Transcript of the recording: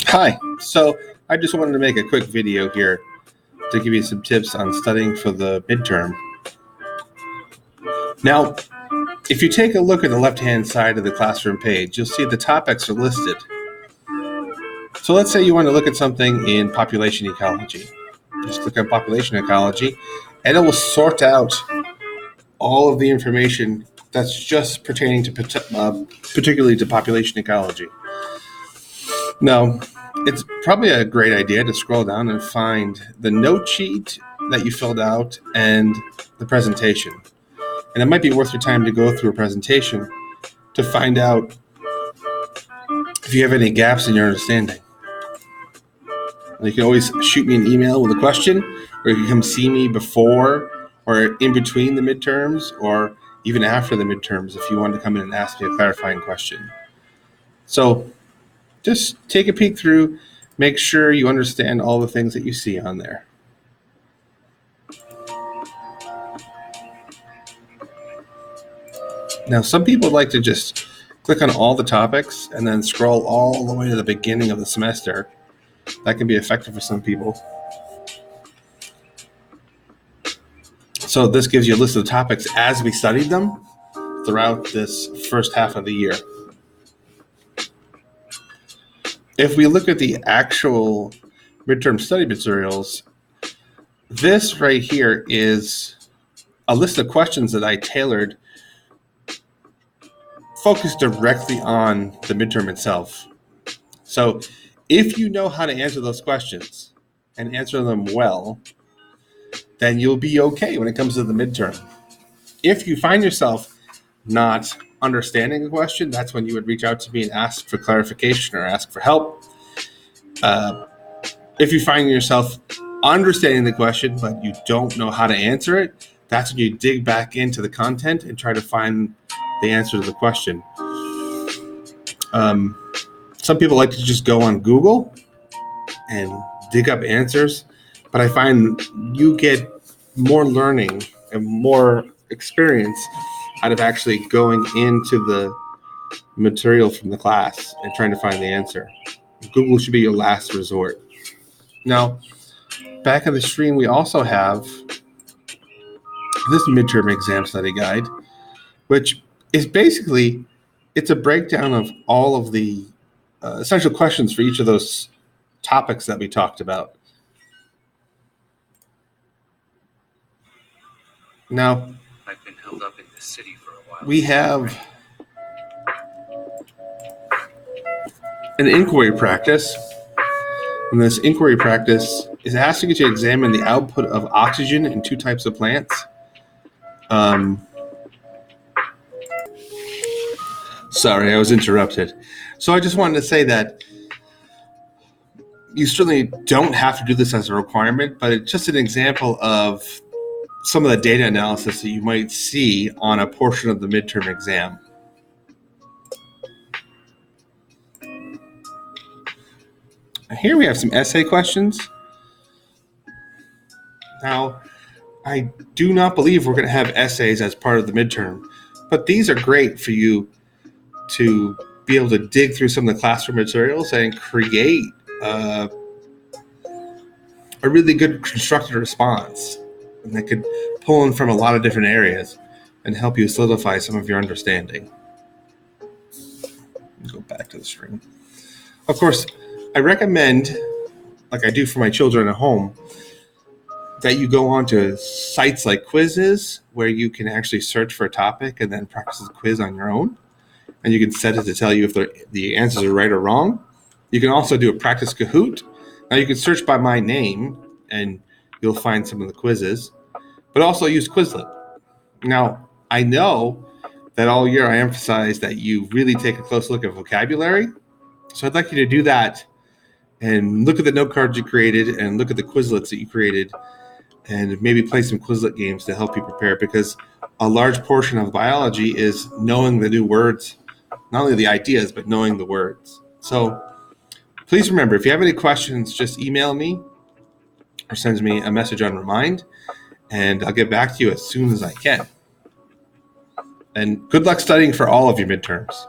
Hi, so I just wanted to make a quick video here to give you some tips on studying for the midterm. Now, if you take a look at the left-hand side of the classroom page, you'll see the topics are listed. So let's say you want to look at something in population ecology. Just click on population ecology, and it will sort out all of the information that's just pertaining to particularly to population ecology. Now, it's probably a great idea to scroll down and find the note sheet that you filled out and the presentation. And it might be worth your time to go through a presentation to find out if you have any gaps in your understanding. You can always shoot me an email with a question, or you can come see me before or in between the midterms or even after the midterms if you want to come in and ask me a clarifying question. So just take a peek through, make sure you understand all the things that you see on there. Now, some people like to just click on all the topics and then scroll all the way to the beginning of the semester. That can be effective for some people. So this gives you a list of the topics as we studied them throughout this first half of the year. If we look at the actual midterm study materials, this right here is a list of questions that I tailored focused directly on the midterm itself. So if you know how to answer those questions and answer them well, then you'll be okay when it comes to the midterm. If you find yourself not understanding a question, that's when you would reach out to me and ask for clarification or ask for help. If you find yourself understanding the question but you don't know how to answer it, that's when you dig back into the content and try to find the answer to the question. Some people like to just go on Google and dig up answers, but I find you get more learning and more experience out of actually going into the material from the class and trying to find the answer. Google should be your last resort. Now, back on the screen, we also have this midterm exam study guide, which is basically, it's a breakdown of all of the essential questions for each of those topics that we talked about. Now, I've been held up in this city for a while. We have an inquiry practice, and this inquiry practice is asking you to examine the output of oxygen in two types of plants. Sorry, I was interrupted. So I just wanted to say that you certainly don't have to do this as a requirement, but it's just an example of some of the data analysis that you might see on a portion of the midterm exam. Here we have some essay questions. Now, I do not believe we're going to have essays as part of the midterm, but these are great for you to be able to dig through some of the classroom materials and create a really good constructed response. And that could pull in from a lot of different areas and help you solidify some of your understanding. Go back to the screen. Of course, I recommend, like I do for my children at home, that you go on to sites like Quizzes, where you can actually search for a topic and then practice the quiz on your own. And you can set it to tell you if the answers are right or wrong. You can also do a practice Kahoot. Now you can search by my name and you'll find some of the quizzes, but also use Quizlet. Now, I know that all year I emphasize that you really take a close look at vocabulary. So I'd like you to do that and look at the note cards you created and look at the Quizlets that you created and maybe play some Quizlet games to help you prepare, because a large portion of biology is knowing the new words, not only the ideas, but knowing the words. So please remember, if you have any questions, just email me or send me a message on Remind, and I'll get back to you as soon as I can. And good luck studying for all of your midterms.